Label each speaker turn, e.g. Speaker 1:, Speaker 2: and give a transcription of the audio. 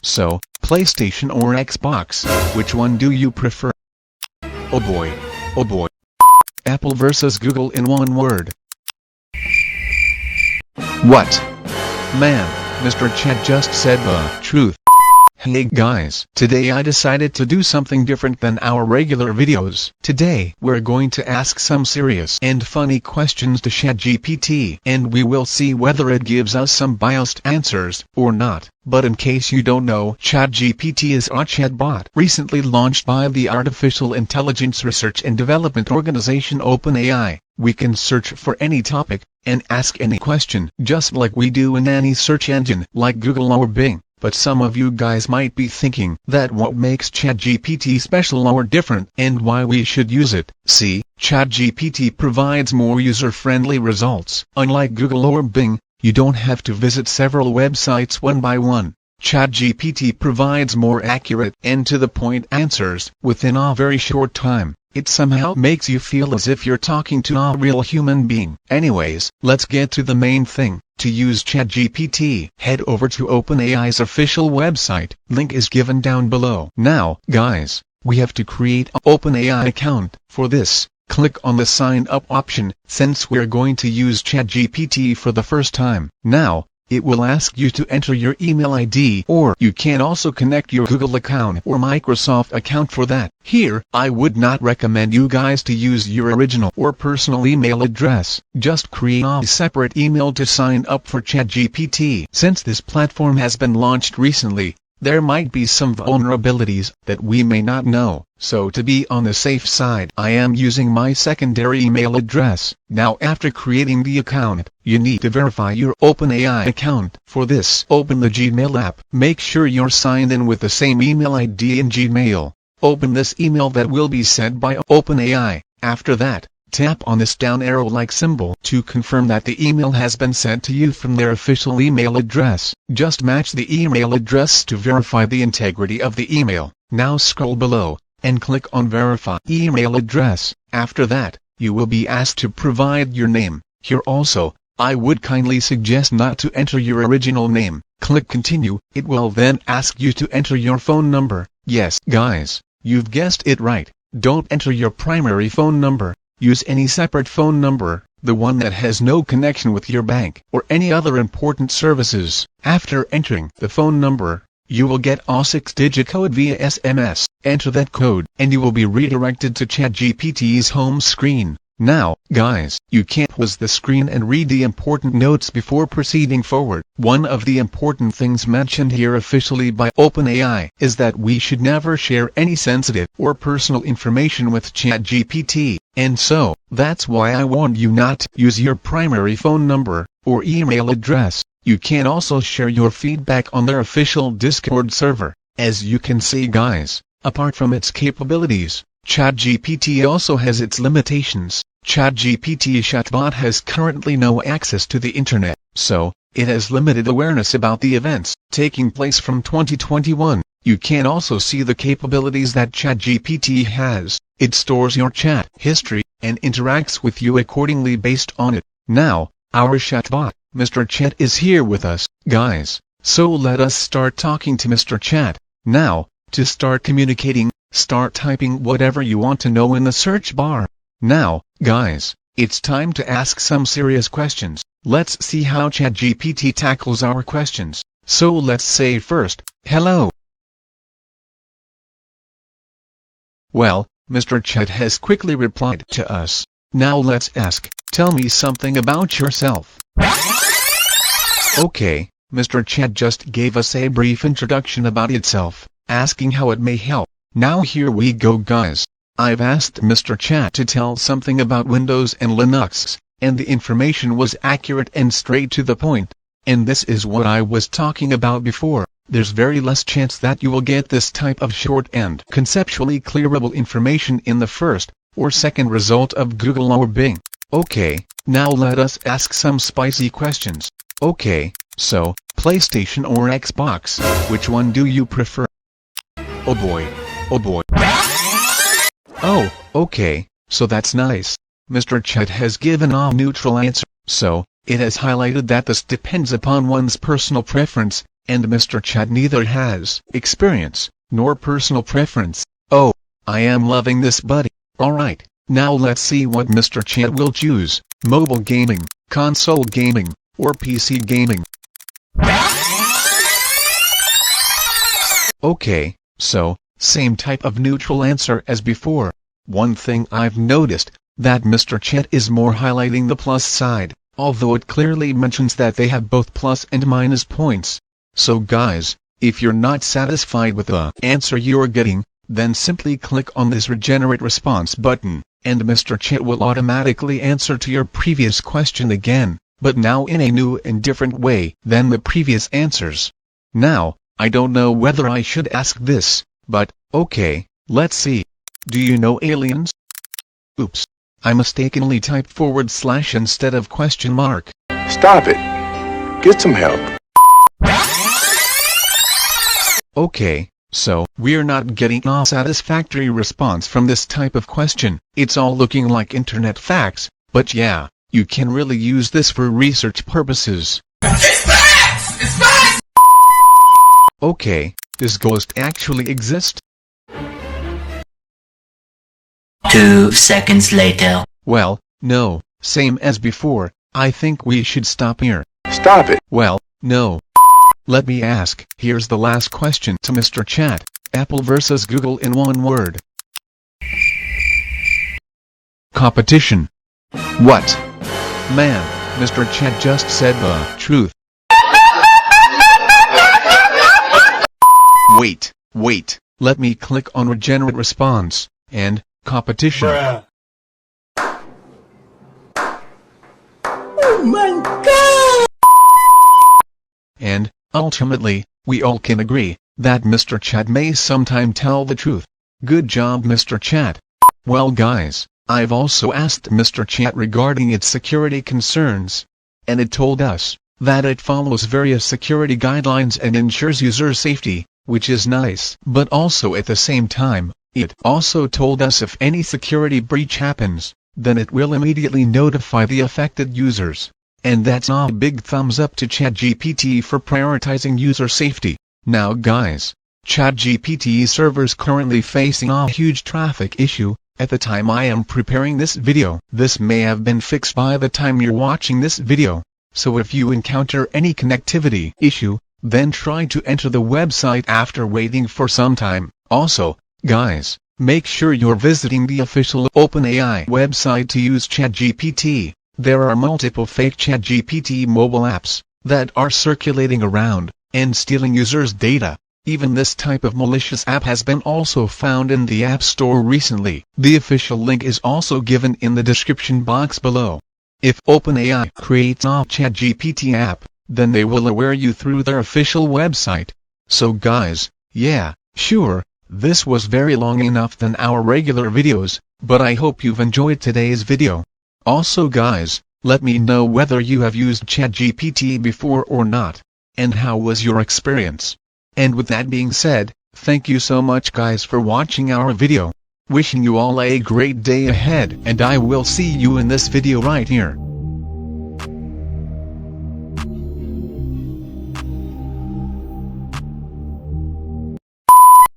Speaker 1: So, PlayStation or Xbox, which one do you prefer? Oh boy. Oh boy. Apple versus Google in one word. What? Man, Mr. Chat just said the truth. Hey guys, today I decided to do something different than our regular videos. Today, we're going to ask some serious and funny questions to ChatGPT, and we will see whether it gives us some biased answers or not. But in case you don't know, ChatGPT is a chatbot recently launched by the artificial intelligence research and development organization OpenAI. We can search for any topic and ask any question, just like we do in any search engine like Google or Bing. But some of you guys might be thinking that what makes ChatGPT special or different and why we should use it. See, ChatGPT provides more user-friendly results. Unlike Google or Bing, you don't have to visit several websites one by one. ChatGPT provides more accurate and to-the-point answers within a very short time. It somehow makes you feel as if you're talking to a real human being. Anyways, let's get to the main thing. To use ChatGPT, head over to OpenAI's official website. Link is given down below. Now, guys, we have to create an OpenAI account. For this, click on the sign up option, since we're going to use ChatGPT for the first time. Now, it will ask you to enter your email ID, or you can also connect your Google account or Microsoft account for that. Here, I would not recommend you guys to use your original or personal email address. Just create a separate email to sign up for ChatGPT. Since this platform has been launched recently, there might be some vulnerabilities that we may not know. So to be on the safe side, I am using my secondary email address. Now after creating the account, you need to verify your OpenAI account. For this, open the Gmail app. Make sure you're signed in with the same email ID in Gmail. Open this email that will be sent by OpenAI. After that, tap on this down arrow-like symbol to confirm that the email has been sent to you from their official email address. Just match the email address to verify the integrity of the email. Now scroll below and click on Verify Email Address. After that, you will be asked to provide your name. Here also, I would kindly suggest not to enter your original name. Click Continue. It will then ask you to enter your phone number. Yes, guys, you've guessed it right. Don't enter your primary phone number. Use any separate phone number, the one that has no connection with your bank or any other important services. After entering the phone number, you will get a 6-digit code via SMS. Enter that code, and you will be redirected to ChatGPT's home screen. Now, guys, you can pause the screen and read the important notes before proceeding forward. One of the important things mentioned here officially by OpenAI is that we should never share any sensitive or personal information with ChatGPT. And so, that's why I warned you not to use your primary phone number or email address. You can also share your feedback on their official Discord server. As you can see, guys, apart from its capabilities, ChatGPT also has its limitations. ChatGPT chatbot has currently no access to the internet, so it has limited awareness about the events taking place from 2021. You can also see the capabilities that ChatGPT has. It stores your chat history and interacts with you accordingly based on it. Now, our chatbot, Mr. Chat, is here with us, guys. So let us start talking to Mr. Chat. Now, to start communicating, start typing whatever you want to know in the search bar. Now, guys, it's time to ask some serious questions. Let's see how ChatGPT tackles our questions. So let's say first, hello. Well, Mr. Chat has quickly replied to us. Now let's ask, tell me something about yourself. Okay, Mr. Chat just gave us a brief introduction about itself, asking how it may help. Now here we go, guys. I've asked Mr. Chat to tell something about Windows and Linux, and the information was accurate and straight to the point. And this is what I was talking about before. There's very less chance that you will get this type of short and conceptually clearable information in the first or second result of Google or Bing. Okay, now let us ask some spicy questions. Okay, so, PlayStation or Xbox, which one do you prefer? Oh boy. Oh boy. Oh, okay, so that's nice. Mr. Chat has given a neutral answer, so, it has highlighted that this depends upon one's personal preference, and Mr. Chat neither has experience nor personal preference. Oh, I am loving this buddy. Alright, now let's see what Mr. Chat will choose: mobile gaming, console gaming, or PC gaming. Okay, so, same type of neutral answer as before. One thing I've noticed, that Mr. Chat is more highlighting the plus side, although it clearly mentions that they have both plus and minus points. So guys, if you're not satisfied with the answer you're getting, then simply click on this regenerate response button, and Mr. Chat will automatically answer to your previous question again, but now in a new and different way than the previous answers. Now, I don't know whether I should ask this, but, okay, let's see. Do you know aliens? Oops. I mistakenly typed / instead of question mark.
Speaker 2: Stop it. Get some help.
Speaker 1: Okay, so we're not getting a satisfactory response from this type of question. It's all looking like internet facts, but yeah, you can really use this for research purposes.
Speaker 3: It's facts! It's facts!
Speaker 1: Okay, does ghost actually exist?
Speaker 4: 2 seconds later.
Speaker 1: Well, no, same as before. I think we should stop here.
Speaker 2: Stop it.
Speaker 1: Well, no. Let me ask. Here's the last question to Mr. Chat. Apple versus Google in one word. Competition. What? Man, Mr. Chat just said the truth. Wait, let me click on regenerate response, and, competition.
Speaker 3: Bruh. Oh my god!
Speaker 1: And, ultimately, we all can agree, that Mr. Chat may sometime tell the truth. Good job Mr. Chat. Well guys, I've also asked Mr. Chat regarding its security concerns. And it told us, that it follows various security guidelines and ensures user safety, which is nice. But also at the same time, it also told us if any security breach happens, then it will immediately notify the affected users. And that's a big thumbs up to ChatGPT for prioritizing user safety. Now guys, ChatGPT servers currently facing a huge traffic issue. At the time I am preparing this video, this may have been fixed by the time you're watching this video. So if you encounter any connectivity issue, then try to enter the website after waiting for some time. Also, guys, make sure you're visiting the official OpenAI website to use ChatGPT. There are multiple fake ChatGPT mobile apps that are circulating around and stealing users' data. Even this type of malicious app has been also found in the App Store recently. The official link is also given in the description box below. If OpenAI creates a ChatGPT app, then they will aware you through their official website. So guys, yeah, sure, this was very long enough than our regular videos, but I hope you've enjoyed today's video. Also guys, let me know whether you have used ChatGPT before or not, and how was your experience. And with that being said, thank you so much guys for watching our video. Wishing you all a great day ahead, and I will see you in this video right here.